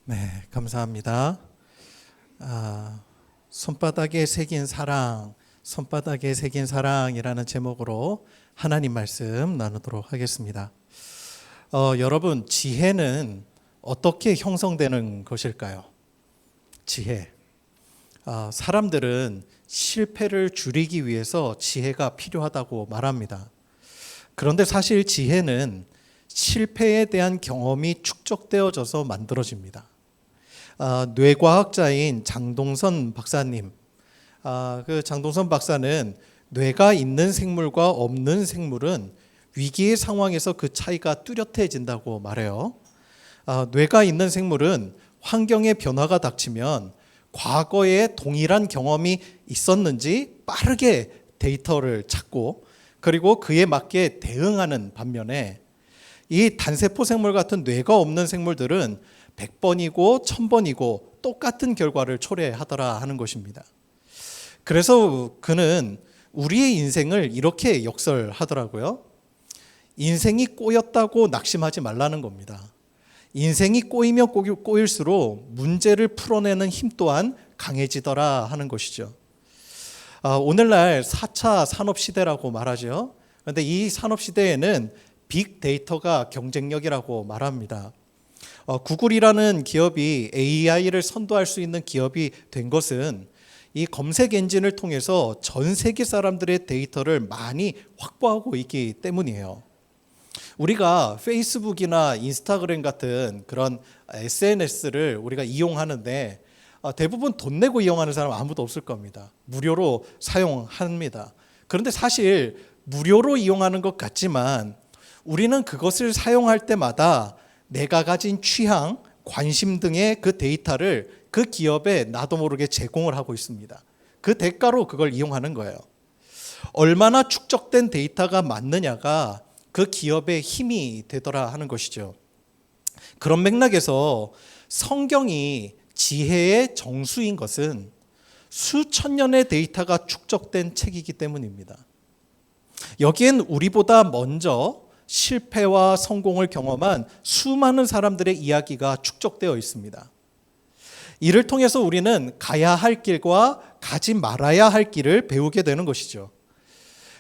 네, 감사합니다. 손바닥에 새긴 사랑, 손바닥에 새긴 사랑이라는 제목으로 하나님 말씀 나누도록 하겠습니다. 여러분, 지혜는 어떻게 형성되는 것일까요? 지혜. 사람들은 실패를 줄이기 위해서 지혜가 필요하다고 말합니다. 그런데 사실 지혜는 실패에 대한 경험이 축적되어져서 만들어집니다. 뇌과학자인 장동선 박사님, 그 장동선 박사는 뇌가 있는 생물과 없는 생물은 위기의 상황에서 그 차이가 뚜렷해진다고 말해요. 뇌가 있는 생물은 환경의 변화가 닥치면 과거에 동일한 경험이 있었는지 빠르게 데이터를 찾고 그리고 그에 맞게 대응하는 반면에 이 단세포 생물 같은 뇌가 없는 생물들은 100번이고 1000번이고 똑같은 결과를 초래하더라 하는 것입니다. 그래서 그는 우리의 인생을 이렇게 역설하더라고요. 인생이 꼬였다고 낙심하지 말라는 겁니다. 인생이 꼬이면 꼬일수록 문제를 풀어내는 힘 또한 강해지더라 하는 것이죠. 오늘날 4차 산업시대라고 말하죠. 그런데 이 산업시대에는 빅데이터가 경쟁력이라고 말합니다. 구글이라는 기업이 AI를 선도할 수 있는 기업이 된 것은 이 검색 엔진을 통해서 전 세계 사람들의 데이터를 많이 확보하고 있기 때문이에요. 우리가 페이스북이나 인스타그램 같은 그런 SNS를 우리가 이용하는데 대부분 돈 내고 이용하는 사람 아무도 없을 겁니다. 무료로 사용합니다. 그런데 사실 무료로 이용하는 것 같지만 우리는 그것을 사용할 때마다 내가 가진 취향, 관심 등의 그 데이터를 그 기업에 나도 모르게 제공을 하고 있습니다. 그 대가로 그걸 이용하는 거예요. 얼마나 축적된 데이터가 많느냐가 그 기업의 힘이 되더라 하는 것이죠. 그런 맥락에서 성경이 지혜의 정수인 것은 수천 년의 데이터가 축적된 책이기 때문입니다. 여기엔 우리보다 먼저 실패와 성공을 경험한 수많은 사람들의 이야기가 축적되어 있습니다. 이를 통해서 우리는 가야 할 길과 가지 말아야 할 길을 배우게 되는 것이죠.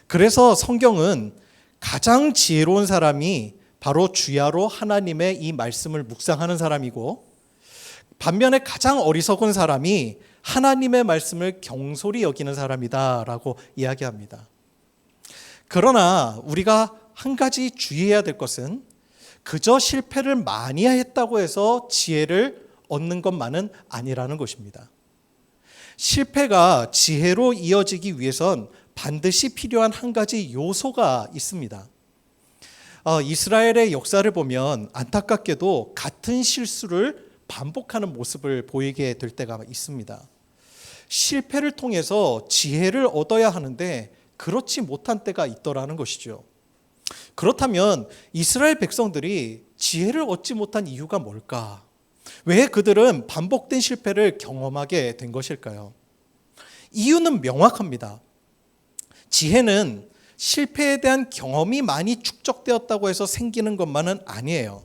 그래서 성경은 가장 지혜로운 사람이 바로 주야로 하나님의 이 말씀을 묵상하는 사람이고 반면에 가장 어리석은 사람이 하나님의 말씀을 경솔히 여기는 사람이다라고 이야기합니다. 그러나 우리가 한 가지 주의해야 될 것은 그저 실패를 많이 했다고 해서 지혜를 얻는 것만은 아니라는 것입니다. 실패가 지혜로 이어지기 위해선 반드시 필요한 한 가지 요소가 있습니다. 이스라엘의 역사를 보면 안타깝게도 같은 실수를 반복하는 모습을 보이게 될 때가 있습니다. 실패를 통해서 지혜를 얻어야 하는데 그렇지 못한 때가 있더라는 것이죠. 그렇다면 이스라엘 백성들이 지혜를 얻지 못한 이유가 뭘까? 왜 그들은 반복된 실패를 경험하게 된 것일까요? 이유는 명확합니다. 지혜는 실패에 대한 경험이 많이 축적되었다고 해서 생기는 것만은 아니에요.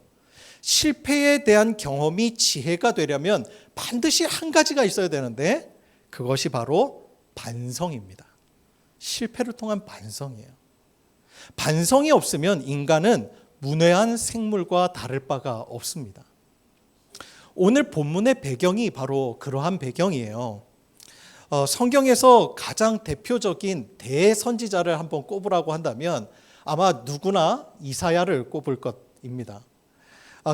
실패에 대한 경험이 지혜가 되려면 반드시 한 가지가 있어야 되는데 그것이 바로 반성입니다. 실패를 통한 반성이에요. 반성이 없으면 인간은 문외한 생물과 다를 바가 없습니다. 오늘 본문의 배경이 바로 그러한 배경이에요. 성경에서 가장 대표적인 대선지자를 한번 꼽으라고 한다면 아마 누구나 이사야를 꼽을 것입니다.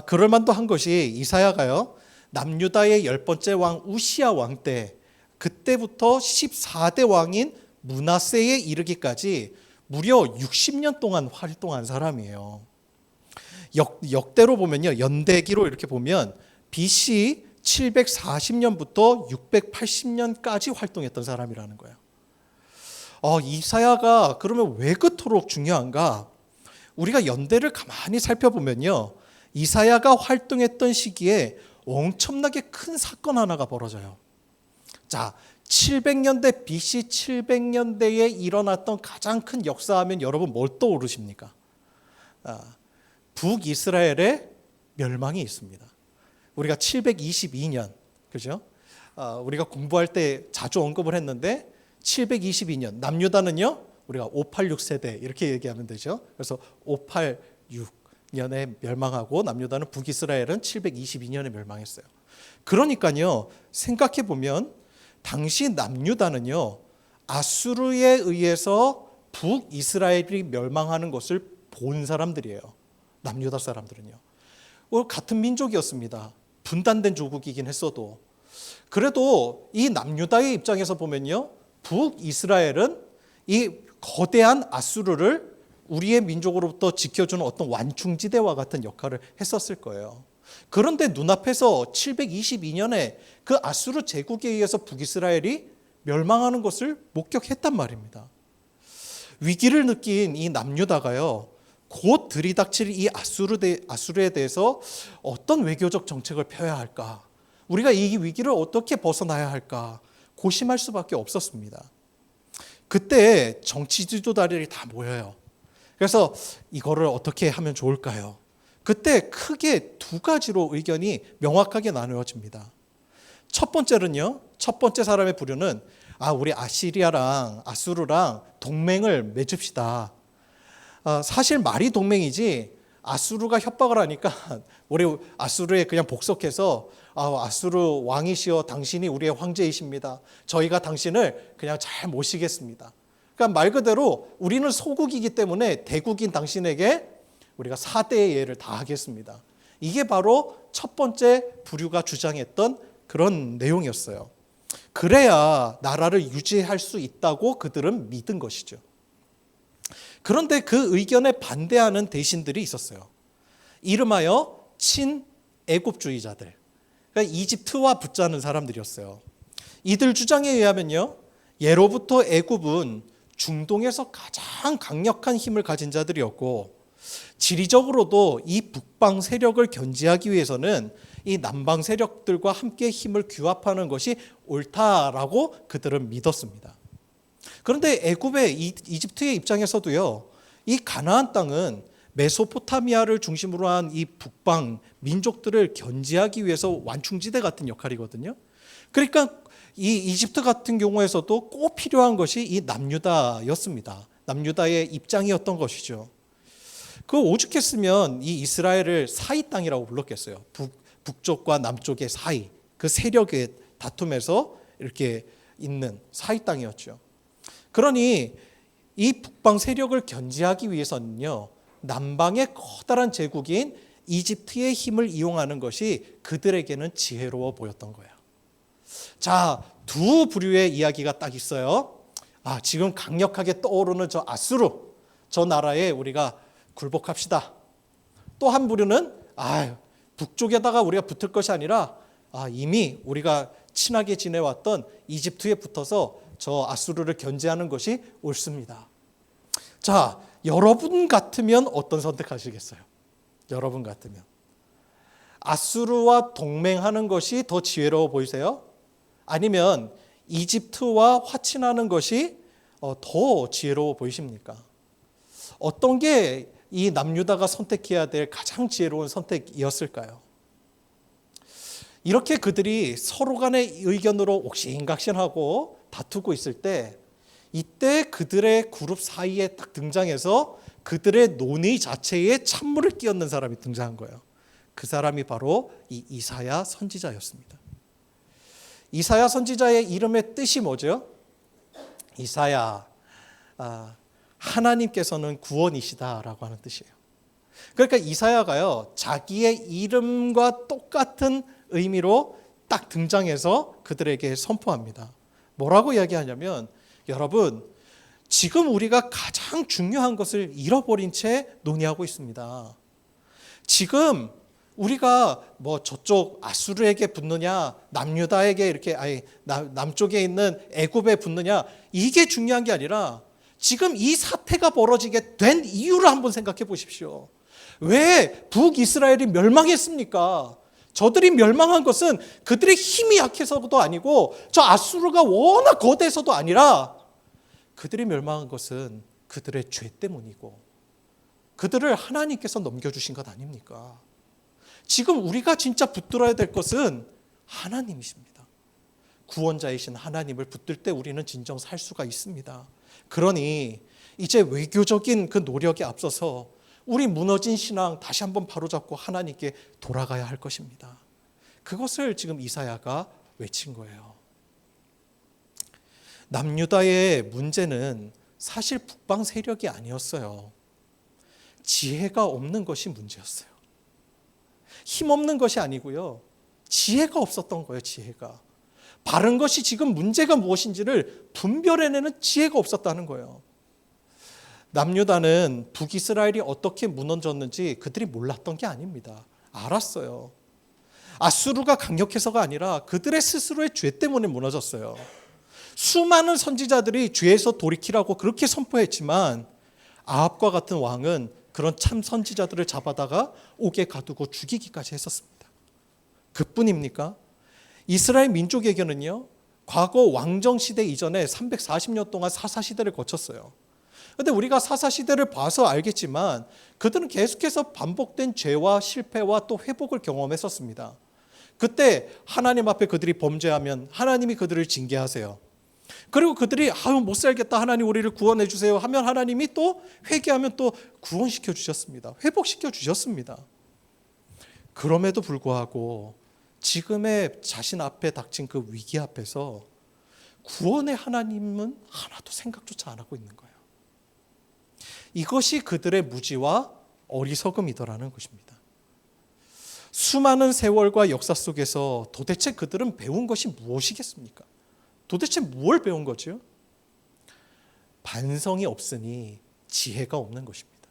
그럴 만도 한 것이 이사야가요, 남유다의 10번째 왕 우시야 왕 때 그때부터 14대 왕인 므낫세에 이르기까지 무려 60년 동안 활동한 사람이에요. 역대로 보면요, 연대기로 이렇게 보면 BC 740년부터 680년까지 활동했던 사람이라는 거예요. 이사야가 그러면 왜 그토록 중요한가? 우리가 연대를 가만히 살펴보면요, 이사야가 활동했던 시기에 엄청나게 큰 사건 하나가 벌어져요. 자, 700년대 BC 700년대에 일어났던 가장 큰 역사하면 여러분 뭘 떠오르십니까? 북이스라엘의 멸망이 있습니다. 우리가 722년, 그죠? 우리가 공부할 때 자주 언급을 했는데 722년, 남유다는요 우리가 586세대 이렇게 얘기하면 되죠. 그래서 586년에 멸망하고 남유다는 북이스라엘은 722년에 멸망했어요. 그러니까요 생각해 보면 당시 남유다는요 아수르에 의해서 북이스라엘이 멸망하는 것을 본 사람들이에요. 남유다 사람들은요. 같은 민족이었습니다. 분단된 조국이긴 했어도. 그래도 이 남유다의 입장에서 보면요. 북이스라엘은 이 거대한 아수르를 우리의 민족으로부터 지켜주는 어떤 완충지대와 같은 역할을 했었을 거예요. 그런데 눈앞에서 722년에 그 아수르 제국에 의해서 북이스라엘이 멸망하는 것을 목격했단 말입니다. 위기를 느낀 이 남유다가요. 곧 들이닥칠 이 아수르에 대해서 어떤 외교적 정책을 펴야 할까? 우리가 이 위기를 어떻게 벗어나야 할까? 고심할 수밖에 없었습니다. 그때 정치 지도자들이 다 모여요. 그래서 이거를 어떻게 하면 좋을까요? 그때 크게 두 가지로 의견이 명확하게 나누어집니다. 첫 번째는요. 첫 번째 사람의 부류는 우리 아시리아랑 아수르랑 동맹을 맺읍시다. 사실 말이 동맹이지 아수르가 협박을 하니까 우리 아수르에 그냥 복속해서 아수르 왕이시여 당신이 우리의 황제이십니다. 저희가 당신을 그냥 잘 모시겠습니다. 그러니까 말 그대로 우리는 소국이기 때문에 대국인 당신에게 우리가 사대의 예를 다하겠습니다. 이게 바로 첫 번째 부류가 주장했던 그런 내용이었어요. 그래야 나라를 유지할 수 있다고 그들은 믿은 것이죠. 그런데 그 의견에 반대하는 대신들이 있었어요. 이름하여 친애굽주의자들. 그러니까 이집트와 붙자는 사람들이었어요. 이들 주장에 의하면요. 예로부터 애굽은 중동에서 가장 강력한 힘을 가진 자들이었고 지리적으로도 이 북방 세력을 견제하기 위해서는 이 남방 세력들과 함께 힘을 규합하는 것이 옳다라고 그들은 믿었습니다. 그런데 애굽의 이집트의 입장에서도요. 이 가나안 땅은 메소포타미아를 중심으로 한 이 북방 민족들을 견제하기 위해서 완충지대 같은 역할이거든요. 그러니까 이 이집트 같은 경우에서도 꼭 필요한 것이 이 남유다였습니다. 남유다의 입장이었던 것이죠. 그 오죽했으면 이 이스라엘을 사이 땅이라고 불렀겠어요. 북쪽과 남쪽의 사이, 그 세력의 다툼에서 이렇게 있는 사이 땅이었죠. 그러니 이 북방 세력을 견제하기 위해서는요. 남방의 커다란 제국인 이집트의 힘을 이용하는 것이 그들에게는 지혜로워 보였던 거예요. 자, 두 부류의 이야기가 딱 있어요. 지금 강력하게 떠오르는 저 아수르, 저 나라에 우리가 굴복합시다. 또 한 부류는 북쪽에다가 우리가 붙을 것이 아니라 이미 우리가 친하게 지내왔던 이집트에 붙어서 저 아수르를 견제하는 것이 옳습니다. 자, 여러분 같으면 어떤 선택하시겠어요? 여러분 같으면 아수르와 동맹하는 것이 더 지혜로워 보이세요? 아니면 이집트와 화친하는 것이 더 지혜로워 보이십니까? 어떤 게 이 남유다가 선택해야 될 가장 지혜로운 선택이었을까요? 이렇게 그들이 서로 간의 의견으로 옥신각신하고 다투고 있을 때 이때 그들의 그룹 사이에 딱 등장해서 그들의 논의 자체에 찬물을 끼얹는 사람이 등장한 거예요. 그 사람이 바로 이 이사야 선지자였습니다. 이사야 선지자의 이름의 뜻이 뭐죠? 이사야, 하나님께서는 구원이시다라고 하는 뜻이에요. 그러니까 이사야가요, 자기의 이름과 똑같은 의미로 딱 등장해서 그들에게 선포합니다. 뭐라고 이야기하냐면, 여러분, 지금 우리가 가장 중요한 것을 잃어버린 채 논의하고 있습니다. 지금 우리가 저쪽 아수르에게 붙느냐, 남유다에게 이렇게 남쪽에 있는 애굽에 붙느냐, 이게 중요한 게 아니라 지금 이 사태가 벌어지게 된 이유를 한번 생각해 보십시오. 왜 북이스라엘이 멸망했습니까? 저들이 멸망한 것은 그들의 힘이 약해서도 아니고 저 아수르가 워낙 거대해서도 아니라 그들이 멸망한 것은 그들의 죄 때문이고 그들을 하나님께서 넘겨주신 것 아닙니까? 지금 우리가 진짜 붙들어야 될 것은 하나님이십니다. 구원자이신 하나님을 붙들 때 우리는 진정 살 수가 있습니다. 그러니 이제 외교적인 그 노력에 앞서서 우리 무너진 신앙 다시 한번 바로잡고 하나님께 돌아가야 할 것입니다. 그것을 지금 이사야가 외친 거예요. 남유다의 문제는 사실 북방 세력이 아니었어요. 지혜가 없는 것이 문제였어요. 힘없는 것이 아니고요. 지혜가 없었던 거예요. 지혜가. 바른 것이 지금 문제가 무엇인지를 분별해내는 지혜가 없었다는 거예요. 남유다는 북이스라엘이 어떻게 무너졌는지 그들이 몰랐던 게 아닙니다. 알았어요. 아수르가 강력해서가 아니라 그들의 스스로의 죄 때문에 무너졌어요. 수많은 선지자들이 죄에서 돌이키라고 그렇게 선포했지만 아합과 같은 왕은 그런 참 선지자들을 잡아다가 옥에 가두고 죽이기까지 했었습니다. 그뿐입니까? 이스라엘 민족에게는요, 과거 왕정시대 이전에 340년 동안 사사시대를 거쳤어요. 그런데 우리가 사사시대를 봐서 알겠지만 그들은 계속해서 반복된 죄와 실패와 또 회복을 경험했었습니다. 그때 하나님 앞에 그들이 범죄하면 하나님이 그들을 징계하세요. 그리고 그들이 못 살겠다, 하나님 우리를 구원해 주세요 하면 하나님이 또 회개하면 또 구원시켜 주셨습니다. 회복시켜 주셨습니다. 그럼에도 불구하고 지금의 자신 앞에 닥친 그 위기 앞에서 구원의 하나님은 하나도 생각조차 안 하고 있는 거예요. 이것이 그들의 무지와 어리석음이더라는 것입니다. 수많은 세월과 역사 속에서 도대체 그들은 배운 것이 무엇이겠습니까? 도대체 무엇을 배운 거죠? 반성이 없으니 지혜가 없는 것입니다.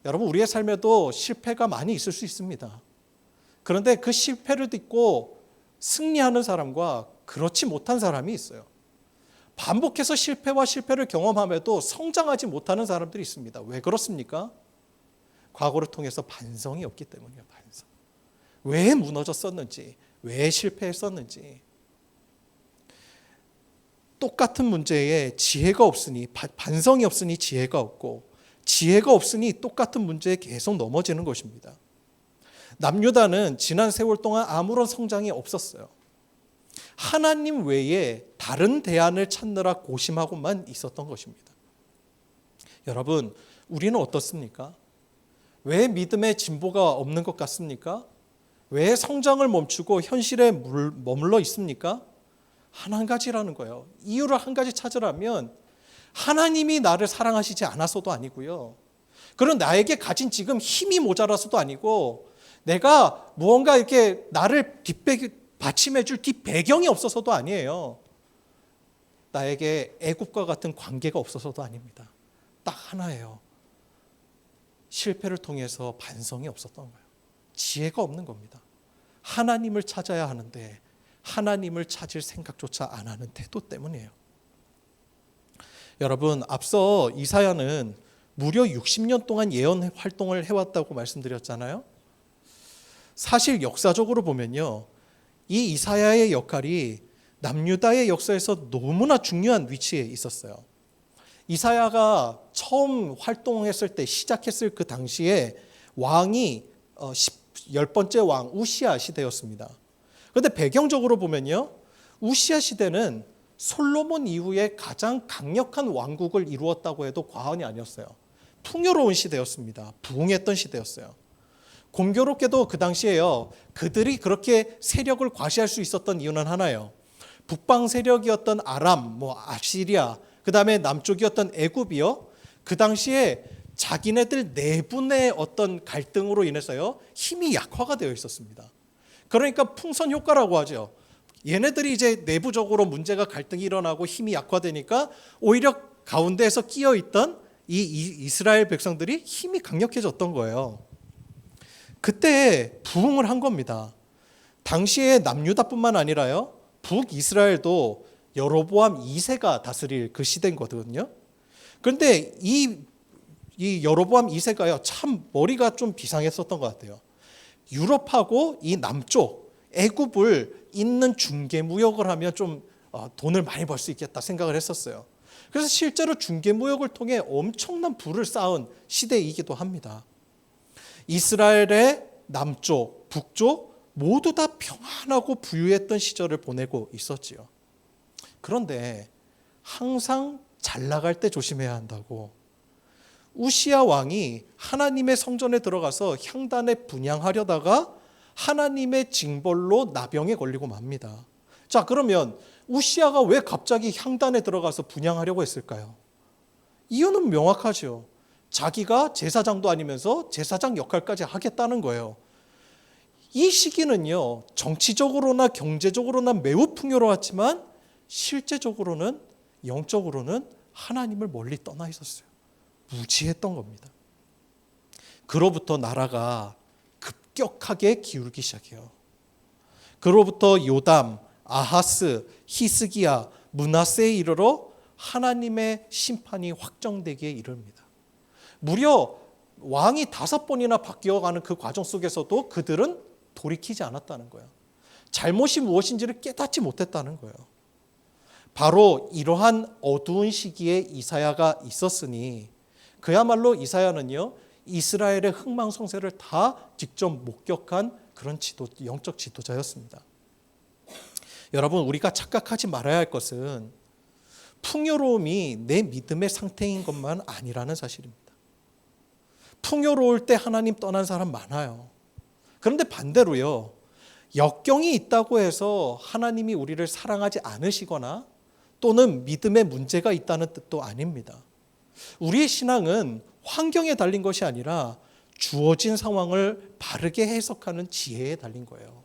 여러분, 우리의 삶에도 실패가 많이 있을 수 있습니다. 그런데 그 실패를 딛고 승리하는 사람과 그렇지 못한 사람이 있어요. 반복해서 실패를 경험함에도 성장하지 못하는 사람들이 있습니다. 왜 그렇습니까? 과거를 통해서 반성이 없기 때문이에요. 반성. 왜 무너졌었는지, 왜 실패했었는지. 똑같은 문제에 지혜가 없으니, 반성이 없으니 지혜가 없고, 지혜가 없으니 똑같은 문제에 계속 넘어지는 것입니다. 남유다는 지난 세월 동안 아무런 성장이 없었어요. 하나님 외에 다른 대안을 찾느라 고심하고만 있었던 것입니다. 여러분, 우리는 어떻습니까? 왜 믿음의 진보가 없는 것 같습니까? 왜 성장을 멈추고 현실에 머물러 있습니까? 한 가지라는 거예요. 이유를 한 가지 찾으라면 하나님이 나를 사랑하시지 않아서도 아니고요. 그런 나에게 가진 지금 힘이 모자라서도 아니고 내가 무언가 이렇게 나를 받침해 줄 뒷배경이 없어서도 아니에요. 나에게 애굽과 같은 관계가 없어서도 아닙니다. 딱 하나예요. 실패를 통해서 반성이 없었던 거예요. 지혜가 없는 겁니다. 하나님을 찾아야 하는데 하나님을 찾을 생각조차 안 하는 태도 때문이에요. 여러분, 앞서 이사야는 무려 60년 동안 예언 활동을 해왔다고 말씀드렸잖아요. 사실 역사적으로 보면요, 이 이사야의 역할이 남유다의 역사에서 너무나 중요한 위치에 있었어요. 이사야가 처음 활동했을 때, 시작했을 그 당시에 왕이 10번째 왕 우시야 시대였습니다. 그런데 배경적으로 보면요, 우시야 시대는 솔로몬 이후에 가장 강력한 왕국을 이루었다고 해도 과언이 아니었어요. 풍요로운 시대였습니다. 부흥했던 시대였어요. 공교롭게도 그 당시에요, 그들이 그렇게 세력을 과시할 수 있었던 이유는 하나예요. 북방 세력이었던 아람, 아시리아, 그 다음에 남쪽이었던 애굽이요, 그 당시에 자기네들 내분의 어떤 갈등으로 인해서요, 힘이 약화가 되어 있었습니다. 그러니까 풍선 효과라고 하죠. 얘네들이 이제 내부적으로 문제가 갈등이 일어나고 힘이 약화되니까 오히려 가운데에서 끼어 있던 이 이스라엘 백성들이 힘이 강력해졌던 거예요. 그때 부흥을 한 겁니다. 당시에 남유다뿐만 아니라요, 북이스라엘도 여로보암 2세가 다스릴 그 시대거든요. 그런데 이 여로보암 2세가요, 참 머리가 좀 비상했었던 것 같아요. 유럽하고 이 남쪽 애굽을 잇는 중개 무역을 하면 좀 돈을 많이 벌 수 있겠다 생각을 했었어요. 그래서 실제로 중개 무역을 통해 엄청난 부를 쌓은 시대이기도 합니다. 이스라엘의 남쪽, 북쪽 모두 다 평안하고 부유했던 시절을 보내고 있었지요. 그런데 항상 잘 나갈 때 조심해야 한다고 우시야 왕이 하나님의 성전에 들어가서 향단에 분향하려다가 하나님의 징벌로 나병에 걸리고 맙니다. 자, 그러면 우시야가 왜 갑자기 향단에 들어가서 분향하려고 했을까요? 이유는 명확하죠. 자기가 제사장도 아니면서 제사장 역할까지 하겠다는 거예요. 이 시기는요, 정치적으로나 경제적으로나 매우 풍요로웠지만 실제적으로는, 영적으로는 하나님을 멀리 떠나 있었어요. 무지했던 겁니다. 그로부터 나라가 급격하게 기울기 시작해요. 그로부터 요담, 아하스, 히스기야, 므낫세에 이르러 하나님의 심판이 확정되기에 이릅니다. 무려 왕이 5번이나 바뀌어가는 그 과정 속에서도 그들은 돌이키지 않았다는 거예요. 잘못이 무엇인지를 깨닫지 못했다는 거예요. 바로 이러한 어두운 시기에 이사야가 있었으니 그야말로 이사야는요, 이스라엘의 흥망성쇠를 다 직접 목격한 그런 영적 지도자였습니다. 여러분, 우리가 착각하지 말아야 할 것은 풍요로움이 내 믿음의 상태인 것만 아니라는 사실입니다. 풍요로울 때 하나님 떠난 사람 많아요. 그런데 반대로요, 역경이 있다고 해서 하나님이 우리를 사랑하지 않으시거나 또는 믿음에 문제가 있다는 뜻도 아닙니다. 우리의 신앙은 환경에 달린 것이 아니라 주어진 상황을 바르게 해석하는 지혜에 달린 거예요.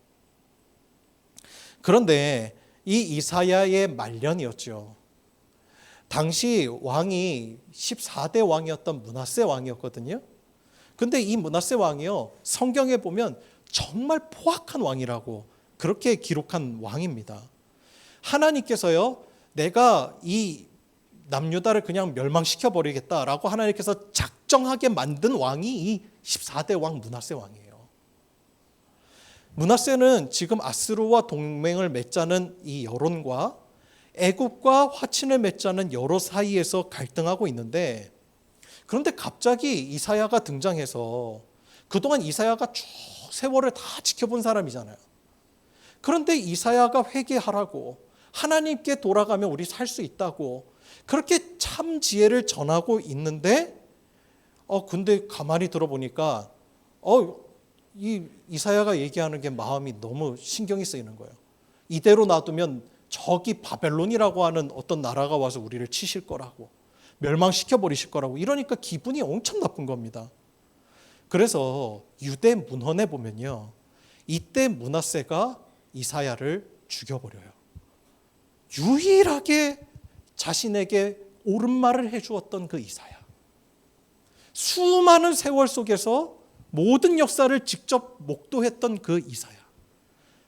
그런데 이 이사야의 말년이었죠. 당시 왕이 14대 왕이었던 므낫세 왕이었거든요. 근데 이 므낫세 왕이요, 성경에 보면 정말 포악한 왕이라고 그렇게 기록한 왕입니다. 하나님께서요, 내가 이 남유다를 그냥 멸망시켜 버리겠다라고 하나님께서 작정하게 만든 왕이 이 14대 왕 므낫세 왕이에요. 므낫세는 지금 아스루와 동맹을 맺자는 이 여론과 애굽과 화친을 맺자는 여로 사이에서 갈등하고 있는데, 그런데 갑자기 이사야가 등장해서, 그동안 이사야가 쭉 세월을 다 지켜본 사람이잖아요. 그런데 이사야가 회개하라고, 하나님께 돌아가면 우리 살 수 있다고 그렇게 참 지혜를 전하고 있는데, 근데 가만히 들어보니까 이 이사야가 얘기하는 게 마음이 너무 신경이 쓰이는 거예요. 이대로 놔두면 저기 바벨론이라고 하는 어떤 나라가 와서 우리를 치실 거라고, 멸망시켜 버리실 거라고, 이러니까 기분이 엄청 나쁜 겁니다. 그래서 유대 문헌에 보면요, 이때 므낫세가 이사야를 죽여버려요. 유일하게 자신에게 옳은 말을 해주었던 그 이사야, 수많은 세월 속에서 모든 역사를 직접 목도했던 그 이사야,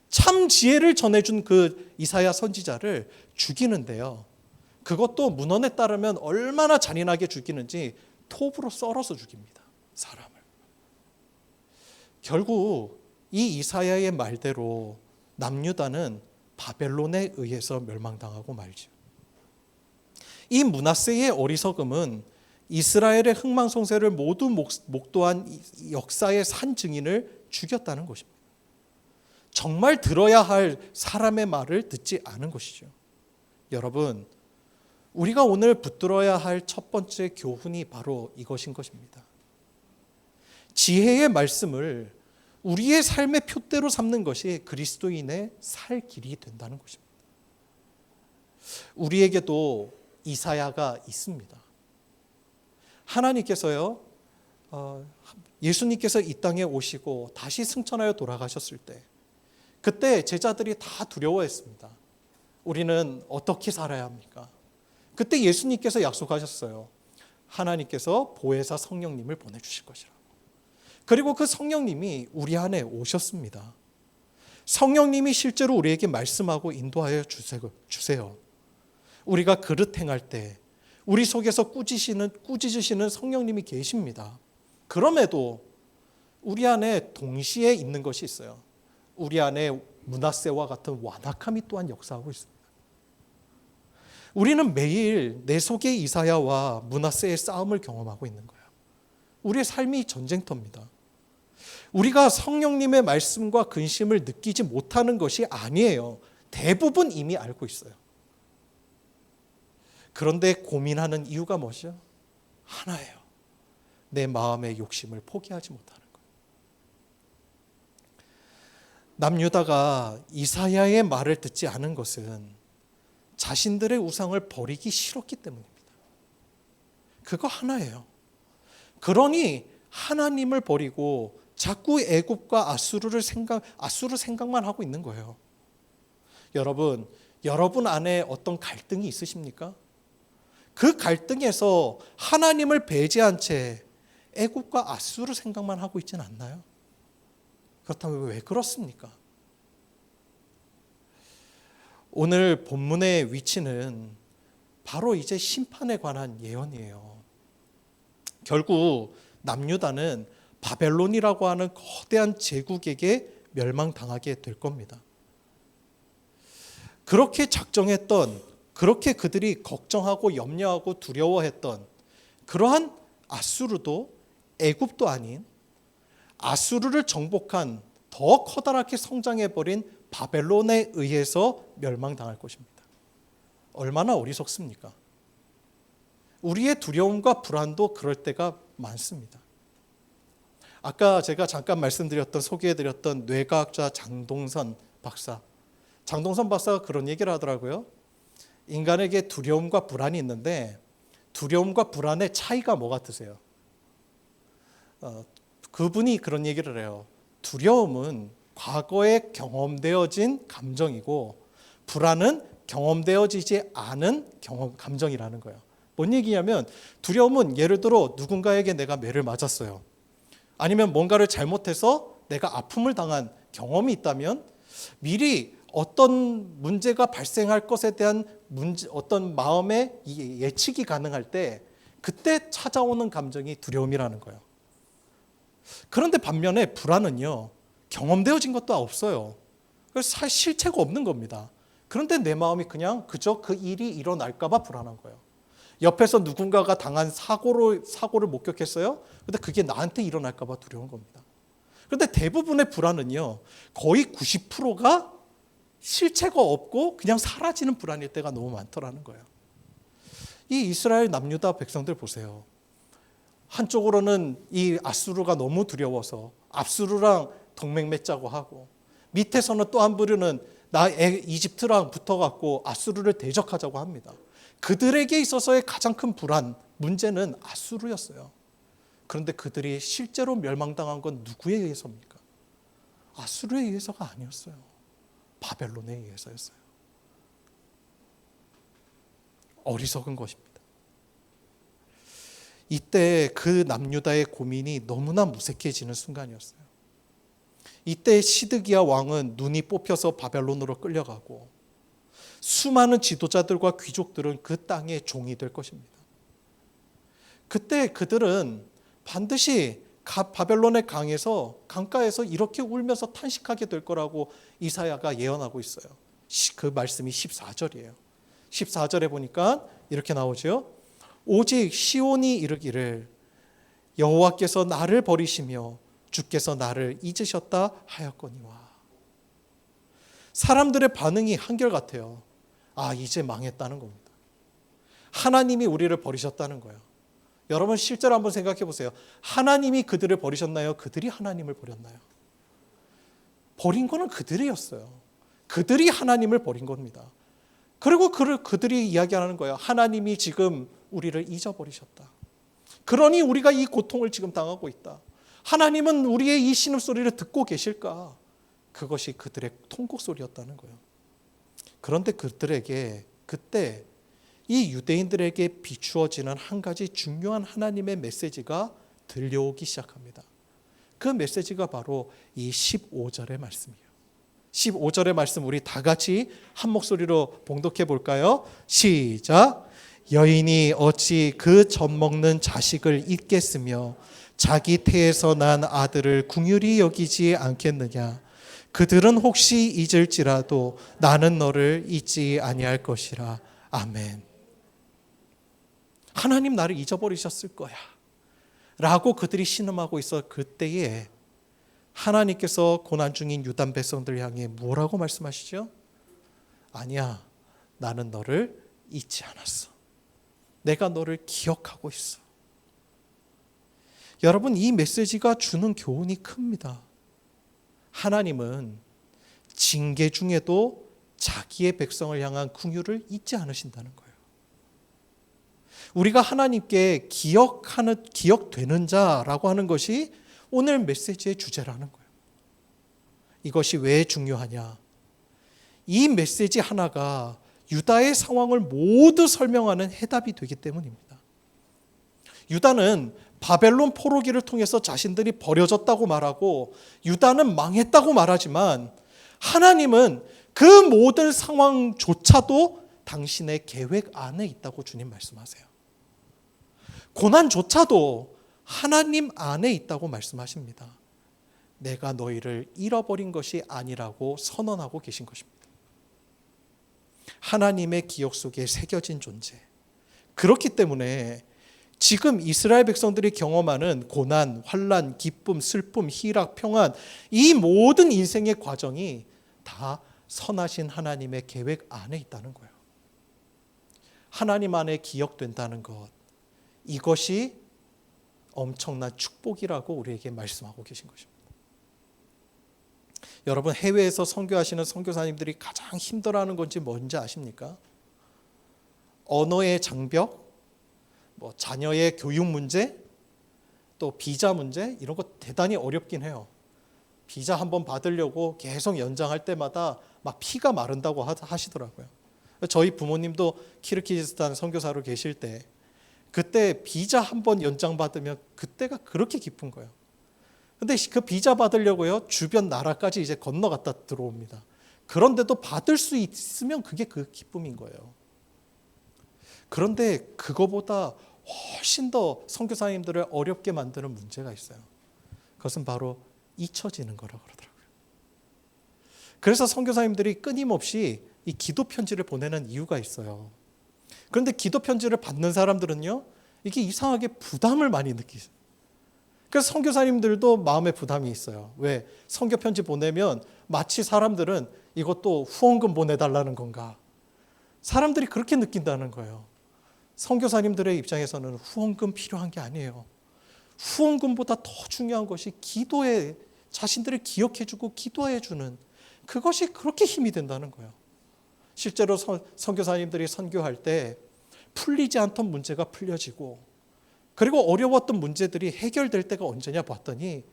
참 지혜를 전해준 그 이사야 선지자를 죽이는데요, 그것도 문헌에 따르면 얼마나 잔인하게 죽이는지 톱으로 썰어서 죽입니다, 사람을. 결국 이 이사야의 말대로 남유다는 바벨론에 의해서 멸망당하고 말죠. 이 므낫세의 어리석음은 이스라엘의 흥망성쇠를 모두 목도한 역사의 산 증인을 죽였다는 것입니다. 정말 들어야 할 사람의 말을 듣지 않은 것이죠. 여러분, 우리가 오늘 붙들어야 할 첫 번째 교훈이 바로 이것인 것입니다. 지혜의 말씀을 우리의 삶의 표대로 삼는 것이 그리스도인의 살 길이 된다는 것입니다. 우리에게도 이사야가 있습니다. 하나님께서요, 예수님께서 이 땅에 오시고 다시 승천하여 돌아가셨을 때, 그때 제자들이 다 두려워했습니다. 우리는 어떻게 살아야 합니까? 그때 예수님께서 약속하셨어요. 하나님께서 보혜사 성령님을 보내주실 것이라고. 그리고 그 성령님이 우리 안에 오셨습니다. 성령님이 실제로 우리에게 말씀하고 인도하여 주세요. 우리가 그릇 행할 때 우리 속에서 꾸짖으시는 성령님이 계십니다. 그럼에도 우리 안에 동시에 있는 것이 있어요. 우리 안에 므낫세와 같은 완악함이 또한 역사하고 있습니다. 우리는 매일 내 속의 이사야와 므낫세의 싸움을 경험하고 있는 거예요. 우리의 삶이 전쟁터입니다. 우리가 성령님의 말씀과 근심을 느끼지 못하는 것이 아니에요. 대부분 이미 알고 있어요. 그런데 고민하는 이유가 뭐죠? 하나예요. 내 마음의 욕심을 포기하지 못하는 거예요. 남유다가 이사야의 말을 듣지 않은 것은 자신들의 우상을 버리기 싫었기 때문입니다. 그거 하나예요. 그러니 하나님을 버리고 자꾸 애굽과 아수르 생각만 하고 있는 거예요. 여러분 안에 어떤 갈등이 있으십니까? 그 갈등에서 하나님을 배제한 채 애굽과 아수르 생각만 하고 있지는 않나요? 그렇다면 왜 그렇습니까? 오늘 본문의 위치는 바로 이제 심판에 관한 예언이에요. 결국 남유다는 바벨론이라고 하는 거대한 제국에게 멸망당하게 될 겁니다. 그렇게 작정했던, 그렇게 그들이 걱정하고 염려하고 두려워했던 그러한 아수르도 애굽도 아닌 아수르를 정복한 더 커다랗게 성장해버린 바벨론에 의해서 멸망당할 것입니다. 얼마나 어리석습니까? 우리의 두려움과 불안도 그럴 때가 많습니다. 아까 제가 잠깐 소개해드렸던 뇌과학자 장동선 박사. 장동선 박사가 그런 얘기를 하더라고요. 인간에게 두려움과 불안이 있는데 두려움과 불안의 차이가 뭐 같으세요? 그분이 그런 얘기를 해요. 두려움은 과거에 경험되어진 감정이고 불안은 경험되어지지 않은 감정이라는 거예요. 뭔 얘기냐면 두려움은 예를 들어 누군가에게 내가 매를 맞았어요. 아니면 뭔가를 잘못해서 내가 아픔을 당한 경험이 있다면 미리 어떤 문제가 발생할 것에 대한 어떤 마음의 예측이 가능할 때 그때 찾아오는 감정이 두려움이라는 거예요. 그런데 반면에 불안은요. 경험되어진 것도 없어요. 그래서 실체가 없는 겁니다. 그런데 내 마음이 그저 그 일이 일어날까 봐 불안한 거예요. 옆에서 누군가가 당한 사고를 목격했어요. 근데 그게 나한테 일어날까 봐 두려운 겁니다. 그런데 대부분의 불안은요. 거의 90%가 실체가 없고 그냥 사라지는 불안일 때가 너무 많더라는 거예요. 이 이스라엘 남유다 백성들 보세요. 한쪽으로는 이 아수르가 너무 두려워서 압수르랑 동맹 맺자고 하고 밑에서는 또 한 부류는 이집트랑 붙어갖고 아수르를 대적하자고 합니다. 그들에게 있어서의 가장 큰 불안, 문제는 아수르였어요. 그런데 그들이 실제로 멸망당한 건 누구에 의해서입니까? 아수르에 의해서가 아니었어요. 바벨론에 의해서였어요. 어리석은 것입니다. 이때 그 남유다의 고민이 너무나 무색해지는 순간이었어요. 이때 시드기야 왕은 눈이 뽑혀서 바벨론으로 끌려가고 수많은 지도자들과 귀족들은 그 땅의 종이 될 것입니다. 그때 그들은 반드시 바벨론의 강가에서 이렇게 울면서 탄식하게 될 거라고 이사야가 예언하고 있어요. 그 말씀이 14절이에요. 14절에 보니까 이렇게 나오죠. 오직 시온이 이르기를 여호와께서 나를 버리시며 주께서 나를 잊으셨다 하였거니와. 사람들의 반응이 한결같아요. 이제 망했다는 겁니다. 하나님이 우리를 버리셨다는 거예요. 여러분 실제로 한번 생각해 보세요. 하나님이 그들을 버리셨나요? 그들이 하나님을 버렸나요? 버린 거는 그들이었어요. 그들이 하나님을 버린 겁니다. 그리고 그들이 이야기하는 거예요. 하나님이 지금 우리를 잊어버리셨다. 그러니 우리가 이 고통을 지금 당하고 있다. 하나님은 우리의 이 신음소리를 듣고 계실까? 그것이 그들의 통곡소리였다는 거예요. 그런데 그들에게 그때 이 유대인들에게 비추어지는 한 가지 중요한 하나님의 메시지가 들려오기 시작합니다. 그 메시지가 바로 이 15절의 말씀이에요. 15절의 말씀 우리 다 같이 한 목소리로 봉독해 볼까요? 시작. 여인이 어찌 그 젖먹는 자식을 잊겠으며 자기 태에서 난 아들을 긍휼히 여기지 않겠느냐. 그들은 혹시 잊을지라도 나는 너를 잊지 아니할 것이라. 아멘. 하나님 나를 잊어버리셨을 거야 라고 그들이 신음하고 있어. 그때에 하나님께서 고난 중인 유다 백성들 향해 뭐라고 말씀하시죠? 아니야, 나는 너를 잊지 않았어. 내가 너를 기억하고 있어. 여러분, 이 메시지가 주는 교훈이 큽니다. 하나님은 징계 중에도 자기의 백성을 향한 긍휼을 잊지 않으신다는 거예요. 우리가 하나님께 기억되는 자라고 하는 것이 오늘 메시지의 주제라는 거예요. 이것이 왜 중요하냐? 이 메시지 하나가 유다의 상황을 모두 설명하는 해답이 되기 때문입니다. 유다는 바벨론 포로기를 통해서 자신들이 버려졌다고 말하고 유다는 망했다고 말하지만 하나님은 그 모든 상황조차도 당신의 계획 안에 있다고 주님 말씀하세요. 고난조차도 하나님 안에 있다고 말씀하십니다. 내가 너희를 잃어버린 것이 아니라고 선언하고 계신 것입니다. 하나님의 기억 속에 새겨진 존재. 그렇기 때문에 지금 이스라엘 백성들이 경험하는 고난, 환난, 기쁨, 슬픔, 희락, 평안, 이 모든 인생의 과정이 다 선하신 하나님의 계획 안에 있다는 거예요. 하나님 안에 기억된다는 것, 이것이 엄청난 축복이라고 우리에게 말씀하고 계신 것입니다. 여러분, 해외에서 선교하시는 선교사님들이 가장 힘들어하는 건지 뭔지 아십니까? 언어의 장벽, 자녀의 교육 문제, 또 비자 문제, 이런 거 대단히 어렵긴 해요. 비자 한번 받으려고 계속 연장할 때마다 막 피가 마른다고 하시더라고요. 저희 부모님도 키르기즈스탄 선교사로 계실 때 그때 비자 한번 연장받으면 그때가 그렇게 기쁜 거예요. 근데 그 비자 받으려고요, 주변 나라까지 이제 건너갔다 들어옵니다. 그런데도 받을 수 있으면 그게 그 기쁨인 거예요. 그런데 그거보다 훨씬 더 선교사님들을 어렵게 만드는 문제가 있어요. 그것은 바로 잊혀지는 거라고 그러더라고요. 그래서 선교사님들이 끊임없이 이 기도 편지를 보내는 이유가 있어요. 그런데 기도 편지를 받는 사람들은요, 이게 이상하게 부담을 많이 느끼죠. 그래서 선교사님들도 마음에 부담이 있어요. 왜? 선교 편지 보내면 마치 사람들은 이것도 후원금 보내달라는 건가? 사람들이 그렇게 느낀다는 거예요. 선교사님들의 입장에서는 후원금 필요한 게 아니에요. 후원금보다 더 중요한 것이 기도에 자신들을 기억해주고 기도해주는 그것이 그렇게 힘이 된다는 거예요. 실제로 선교사님들이 선교할 때 풀리지 않던 문제가 풀려지고, 그리고 어려웠던 문제들이 해결될 때가 언제냐 봤더니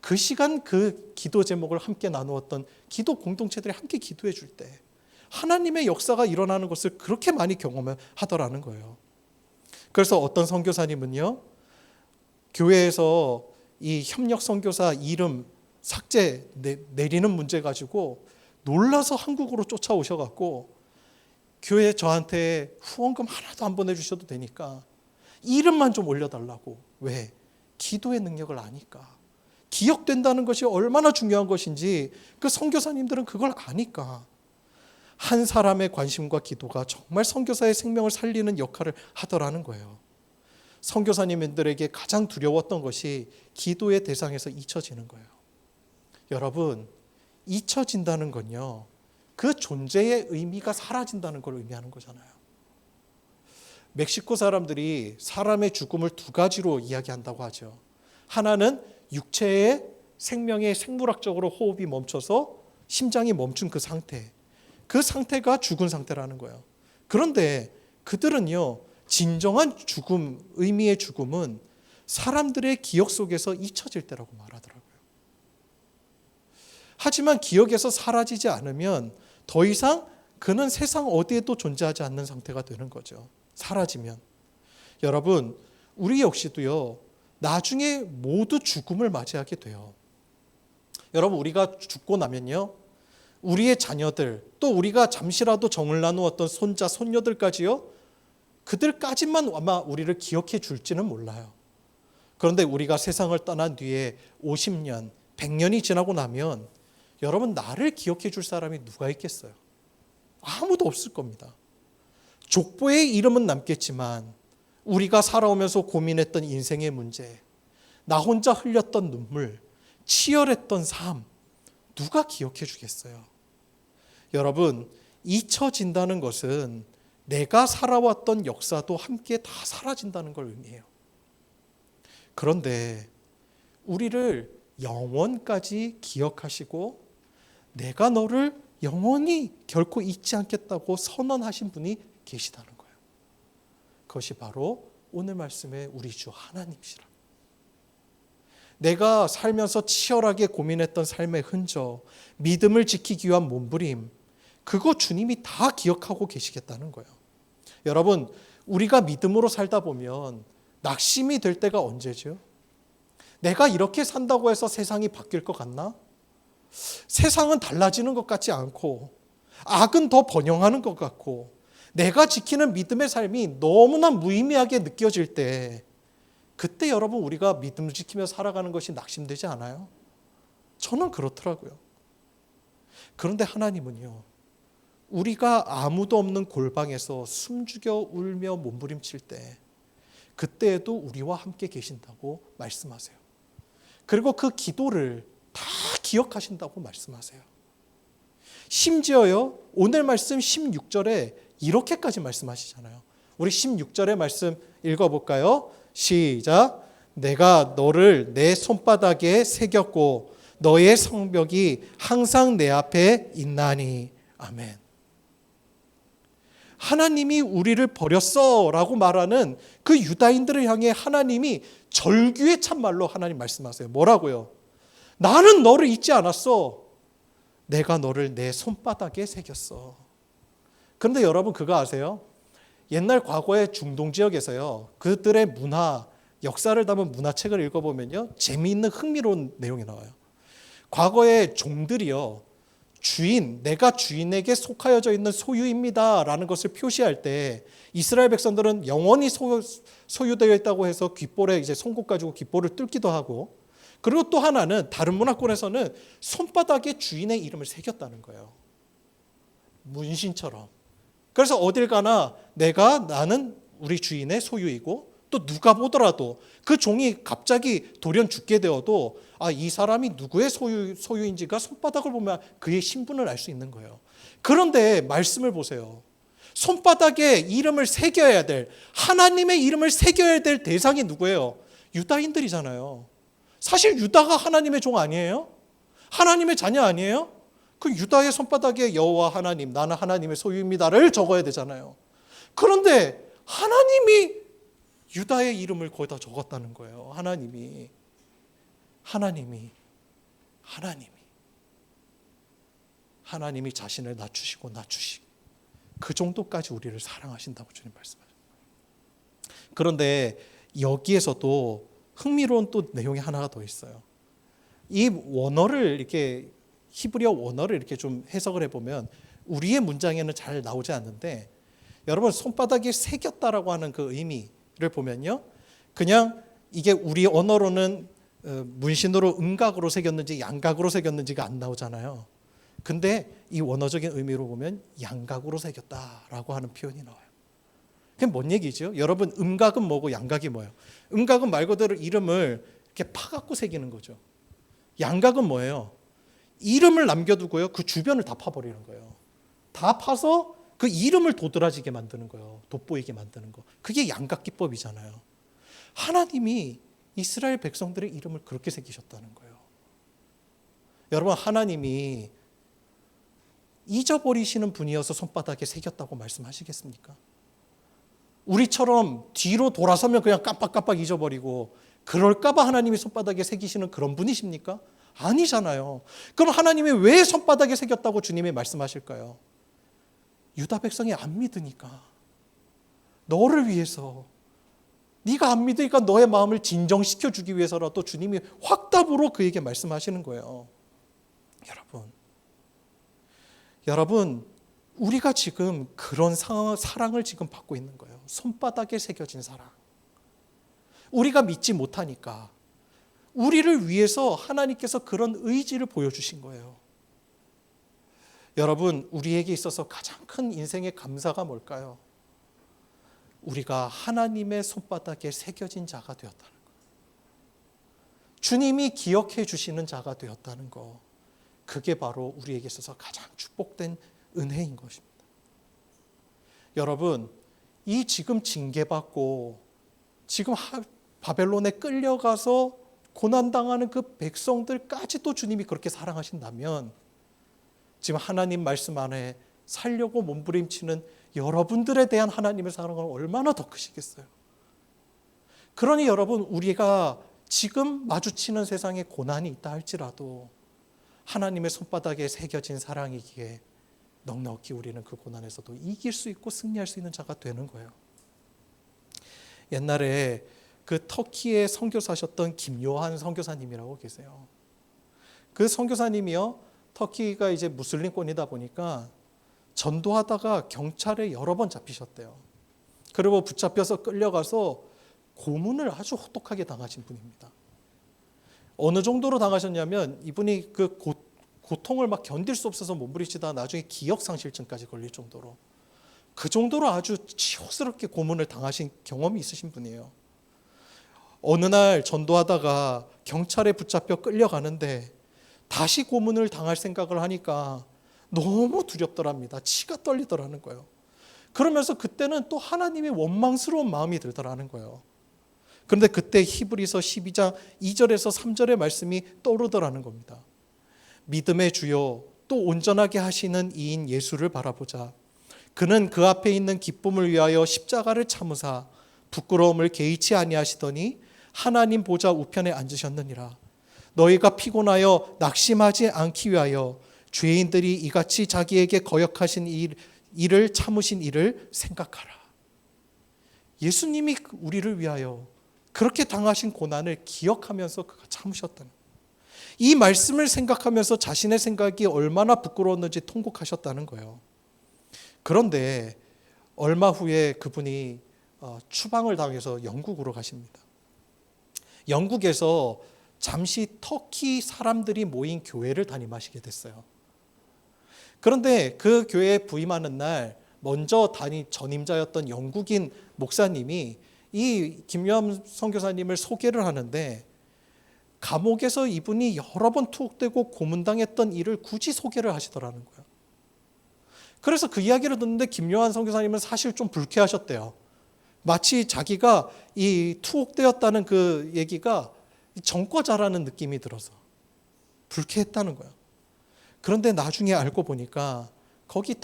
그 시간 그 기도 제목을 함께 나누었던 기도 공동체들이 함께 기도해 줄 때 하나님의 역사가 일어나는 것을 그렇게 많이 경험하더라는 거예요. 그래서 어떤 선교사님은요, 교회에서 이 협력 선교사 이름 삭제 내리는 문제 가지고 놀라서 한국으로 쫓아오셔갖고 교회 저한테 후원금 하나도 안 보내주셔도 되니까 이름만 좀 올려달라고. 왜? 기도의 능력을 아니까. 기억된다는 것이 얼마나 중요한 것인지 그 선교사님들은 그걸 아니까. 한 사람의 관심과 기도가 정말 선교사의 생명을 살리는 역할을 하더라는 거예요. 선교사님들에게 가장 두려웠던 것이 기도의 대상에서 잊혀지는 거예요. 여러분, 잊혀진다는 건요, 그 존재의 의미가 사라진다는 걸 의미하는 거잖아요. 멕시코 사람들이 사람의 죽음을 두 가지로 이야기한다고 하죠. 하나는 육체의 생명의 생물학적으로 호흡이 멈춰서 심장이 멈춘 그 상태. 그 상태가 죽은 상태라는 거예요. 그런데 그들은요, 진정한 죽음, 의미의 죽음은 사람들의 기억 속에서 잊혀질 때라고 말하더라고요. 하지만 기억에서 사라지지 않으면 더 이상 그는 세상 어디에도 존재하지 않는 상태가 되는 거죠. 사라지면. 여러분, 우리 역시도요, 나중에 모두 죽음을 맞이하게 돼요. 여러분, 우리가 죽고 나면요, 우리의 자녀들, 또 우리가 잠시라도 정을 나누었던 손자, 손녀들까지요, 그들까지만 아마 우리를 기억해 줄지는 몰라요. 그런데 우리가 세상을 떠난 뒤에 50년, 100년이 지나고 나면 여러분, 나를 기억해 줄 사람이 누가 있겠어요? 아무도 없을 겁니다. 족보의 이름은 남겠지만 우리가 살아오면서 고민했던 인생의 문제, 나 혼자 흘렸던 눈물, 치열했던 삶 누가 기억해 주겠어요? 여러분, 잊혀진다는 것은 내가 살아왔던 역사도 함께 다 사라진다는 걸 의미해요. 그런데 우리를 영원까지 기억하시고 내가 너를 영원히 결코 잊지 않겠다고 선언하신 분이 계시다는 거예요. 그것이 바로 오늘 말씀의 우리 주 하나님이시라. 내가 살면서 치열하게 고민했던 삶의 흔적, 믿음을 지키기 위한 몸부림, 그거 주님이 다 기억하고 계시겠다는 거예요. 여러분, 우리가 믿음으로 살다 보면 낙심이 될 때가 언제죠? 내가 이렇게 산다고 해서 세상이 바뀔 것 같나? 세상은 달라지는 것 같지 않고 악은 더 번영하는 것 같고 내가 지키는 믿음의 삶이 너무나 무의미하게 느껴질 때 그때 여러분 우리가 믿음을 지키며 살아가는 것이 낙심되지 않아요? 저는 그렇더라고요. 그런데 하나님은요, 우리가 아무도 없는 골방에서 숨죽여 울며 몸부림칠 때 그때에도 우리와 함께 계신다고 말씀하세요. 그리고 그 기도를 다 기억하신다고 말씀하세요. 심지어요, 오늘 말씀 16절에 이렇게까지 말씀하시잖아요. 우리 16절의 말씀 읽어볼까요? 시작. 내가 너를 내 손바닥에 새겼고 너의 성벽이 항상 내 앞에 있나니. 아멘. 하나님이 우리를 버렸어 라고 말하는 그 유다인들을 향해 하나님이 절규의 참말로 하나님 말씀하세요. 뭐라고요? 나는 너를 잊지 않았어. 내가 너를 내 손바닥에 새겼어. 그런데 여러분 그거 아세요? 옛날 과거의 중동 지역에서요, 그들의 문화, 역사를 담은 문화책을 읽어보면요, 재미있는 흥미로운 내용이 나와요. 과거의 종들이요, 주인, 내가 주인에게 속하여져 있는 소유입니다 라는 것을 표시할 때 이스라엘 백성들은 영원히 소유되어 있다고 해서 귓볼에 이제 송곳 가지고 귓볼을 뚫기도 하고, 그리고 또 하나는 다른 문화권에서는 손바닥에 주인의 이름을 새겼다는 거예요. 문신처럼. 그래서 어딜 가나 나는 우리 주인의 소유이고, 또 누가 보더라도 그 종이 갑자기 돌연 죽게 되어도 이 사람이 누구의 소유인지가 손바닥을 보면 그의 신분을 알 수 있는 거예요. 그런데 말씀을 보세요. 손바닥에 이름을 새겨야 될, 하나님의 이름을 새겨야 될 대상이 누구예요? 유다인들이잖아요. 사실 유다가 하나님의 종 아니에요? 하나님의 자녀 아니에요? 그 유다의 손바닥에 여호와 하나님, 나는 하나님의 소유입니다를 적어야 되잖아요. 그런데 하나님이 유다의 이름을 거기다 적었다는 거예요. 하나님이 자신을 낮추시고 그 정도까지 우리를 사랑하신다고 주님 말씀하셨어요. 그런데 여기에서도 흥미로운 또 내용이 하나가 더 있어요. 이 원어를 이렇게 히브리어 원어를 이렇게 좀 해석을 해보면 우리의 문장에는 잘 나오지 않는데, 여러분 손바닥에 새겼다라고 하는 그 의미를 보면요, 그냥 이게 우리 언어로는 문신으로 음각으로 새겼는지 양각으로 새겼는지가 안 나오잖아요. 근데 이 원어적인 의미로 보면 양각으로 새겼다라고 하는 표현이 나와요. 그게 뭔 얘기죠? 여러분, 음각은 뭐고 양각이 뭐예요? 음각은 말 그대로 이름을 이렇게 파갖고 새기는 거죠. 양각은 뭐예요? 이름을 남겨두고요, 그 주변을 다 파버리는 거예요. 다 파서 그 이름을 도드라지게 만드는 거예요. 돋보이게 만드는 거. 그게 양각 기법이잖아요. 하나님이 이스라엘 백성들의 이름을 그렇게 새기셨다는 거예요. 여러분, 하나님이 잊어버리시는 분이어서 손바닥에 새겼다고 말씀하시겠습니까? 우리처럼 뒤로 돌아서면 그냥 깜빡깜빡 잊어버리고 그럴까 봐 하나님이 손바닥에 새기시는 그런 분이십니까? 아니잖아요. 그럼 하나님이 왜 손바닥에 새겼다고 주님이 말씀하실까요? 유다 백성이 안 믿으니까, 너를 위해서, 네가 안 믿으니까 너의 마음을 진정시켜 주기 위해서라도 주님이 확답으로 그에게 말씀하시는 거예요. 여러분, 우리가 지금 그런 사랑을 지금 받고 있는 거예요. 손바닥에 새겨진 사랑. 우리가 믿지 못하니까 우리를 위해서 하나님께서 그런 의지를 보여주신 거예요. 여러분, 우리에게 있어서 가장 큰 인생의 감사가 뭘까요? 우리가 하나님의 손바닥에 새겨진 자가 되었다는 거예요. 주님이 기억해 주시는 자가 되었다는 거, 그게 바로 우리에게 있어서 가장 축복된 은혜인 것입니다. 여러분, 이 지금 징계받고 지금 바벨론에 끌려가서 고난당하는 그 백성들까지도 주님이 그렇게 사랑하신다면 지금 하나님 말씀 안에 살려고 몸부림치는 여러분들에 대한 하나님의 사랑은 얼마나 더 크시겠어요. 그러니 여러분, 우리가 지금 마주치는 세상에 고난이 있다 할지라도 하나님의 손바닥에 새겨진 사랑이기에 넉넉히 우리는 그 고난에서도 이길 수 있고 승리할 수 있는 자가 되는 거예요. 옛날에 그 터키에 선교사셨던 김요한 선교사님이라고 계세요. 그 선교사님이요, 터키가 이제 무슬림권이다 보니까 전도하다가 경찰에 여러 번 잡히셨대요. 그리고 붙잡혀서 끌려가서 고문을 아주 혹독하게 당하신 분입니다. 어느 정도로 당하셨냐면 이분이 그 고통을 막 견딜 수 없어서 몸부림치다가 나중에 기억상실증까지 걸릴 정도로, 그 정도로 아주 치욕스럽게 고문을 당하신 경험이 있으신 분이에요. 어느 날 전도하다가 경찰에 붙잡혀 끌려가는데 다시 고문을 당할 생각을 하니까 너무 두렵더랍니다. 치가 떨리더라는 거예요. 그러면서 그때는 또 하나님의 원망스러운 마음이 들더라는 거예요. 그런데 그때 히브리서 12장 2절에서 3절의 말씀이 떠오르더라는 겁니다. 믿음의 주요 또 온전하게 하시는 이인 예수를 바라보자. 그는 그 앞에 있는 기쁨을 위하여 십자가를 참으사 부끄러움을 개의치 아니하시더니 하나님 보좌 우편에 앉으셨느니라. 너희가 피곤하여 낙심하지 않기 위하여 죄인들이 이같이 자기에게 거역하신 일을 참으신 일을 생각하라. 예수님이 우리를 위하여 그렇게 당하신 고난을 기억하면서 그가 참으셨다는 거예요. 이 말씀을 생각하면서 자신의 생각이 얼마나 부끄러웠는지 통곡하셨다는 거예요. 그런데 얼마 후에 그분이 추방을 당해서 영국으로 가십니다. 영국에서 잠시 터키 사람들이 모인 교회를 담임하시게 됐어요. 그런데 그 교회에 부임하는 날 먼저 전임자였던 영국인 목사님이 이 김요한 선교사님을 소개를 하는데, 감옥에서 이분이 여러 번 투옥되고 고문당했던 일을 굳이 소개를 하시더라는 거예요. 그래서 그 이야기를 듣는데 김요한 선교사님은 사실 좀 불쾌하셨대요. 마치 자기가 이 투옥되었다는 그 얘기가 전과자라는 느낌이 들어서 불쾌했다는 거예요. 그런데 나중에 알고 보니까 거기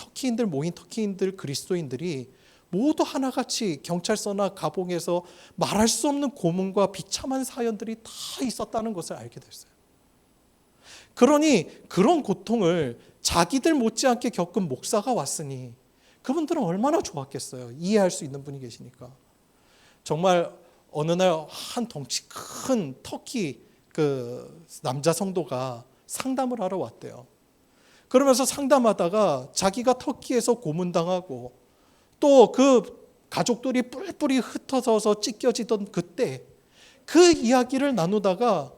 모인 터키인들 그리스도인들이 모두 하나같이 경찰서나 감옥에서 말할 수 없는 고문과 비참한 사연들이 다 있었다는 것을 알게 됐어요. 그러니 그런 고통을 자기들 못지않게 겪은 목사가 왔으니 그분들은 얼마나 좋았겠어요. 이해할 수 있는 분이 계시니까. 정말 어느 날 한 덩치 큰 터키 그 남자 성도가 상담을 하러 왔대요. 그러면서 상담하다가 자기가 터키에서 고문당하고 또 그 가족들이 뿔뿔이 흩어져서 찢겨지던 그때 그 이야기를 나누다가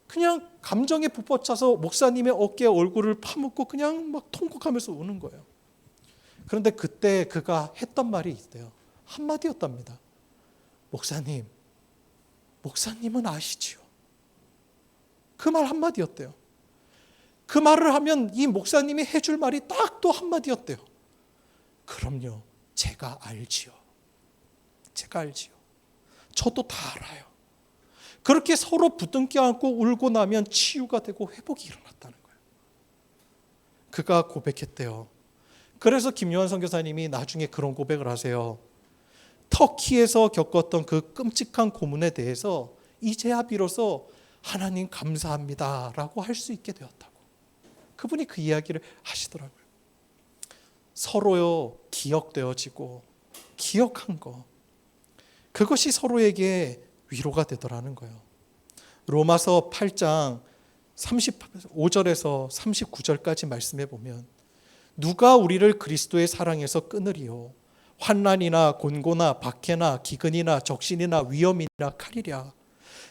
그냥 감정에 북받쳐서 목사님의 어깨에 얼굴을 파묻고 그냥 막 통곡하면서 우는 거예요. 그런데 그때 그가 했던 말이 있대요. 한마디였답니다. 목사님은 아시지요? 그 말 한마디였대요. 그 말을 하면 이 목사님이 해줄 말이 딱 또 한마디였대요. 그럼요, 제가 알지요. 저도 다 알아요. 그렇게 서로 부둥켜 안고 울고 나면 치유가 되고 회복이 일어났다는 거예요. 그가 고백했대요. 그래서 김요한 선교사님이 나중에 그런 고백을 하세요. 터키에서 겪었던 그 끔찍한 고문에 대해서 이제야 비로소 하나님 감사합니다 라고 할 수 있게 되었다고. 그분이 그 이야기를 하시더라고요. 서로요 기억되어지고 기억한 거, 그것이 서로에게 위로가 되더라는 거예요. 로마서 8장 35절에서 39절까지 말씀해 보면, 누가 우리를 그리스도의 사랑에서 끊으리요? 환난이나 곤고나 박해나 기근이나 적신이나 위험이나 칼이랴.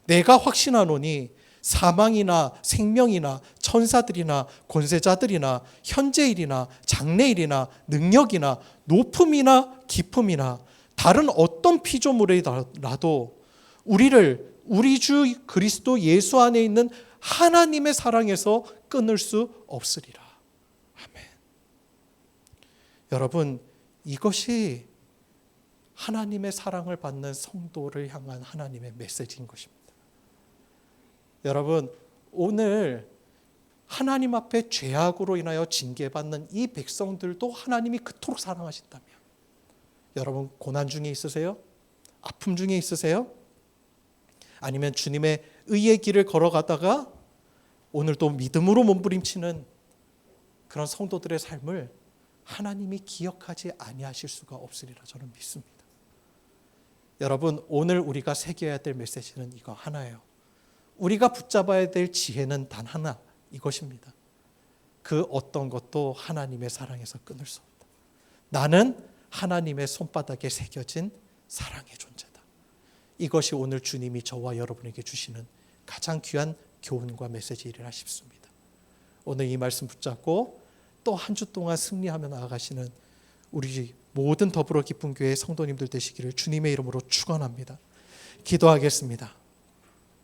내가 확신하노니 사망이나 생명이나 천사들이나 권세자들이나 현재일이나 장래일이나 능력이나 높음이나 깊음이나 다른 어떤 피조물이라도 우리를 우리 주 그리스도 예수 안에 있는 하나님의 사랑에서 끊을 수 없으리라. 아멘. 여러분, 이것이 하나님의 사랑을 받는 성도를 향한 하나님의 메시지인 것입니다. 여러분, 오늘 하나님 앞에 죄악으로 인하여 징계받는 이 백성들도 하나님이 그토록 사랑하신다면, 여러분 고난 중에 있으세요? 아픔 중에 있으세요? 아니면 주님의 의의 길을 걸어가다가 오늘도 믿음으로 몸부림치는 그런 성도들의 삶을 하나님이 기억하지 아니하실 수가 없으리라 저는 믿습니다. 여러분, 오늘 우리가 새겨야 될 메시지는 이거 하나예요. 우리가 붙잡아야 될 지혜는 단 하나, 이것입니다. 그 어떤 것도 하나님의 사랑에서 끊을 수 없다. 나는 하나님의 손바닥에 새겨진 사랑의 존재다. 이것이 오늘 주님이 저와 여러분에게 주시는 가장 귀한 교훈과 메시지이라 싶습니다. 오늘 이 말씀 붙잡고 또 한 주 동안 승리하며 나아가시는 우리 모든 더불어 기쁜 교회 성도님들 되시기를 주님의 이름으로 축원합니다. 기도하겠습니다.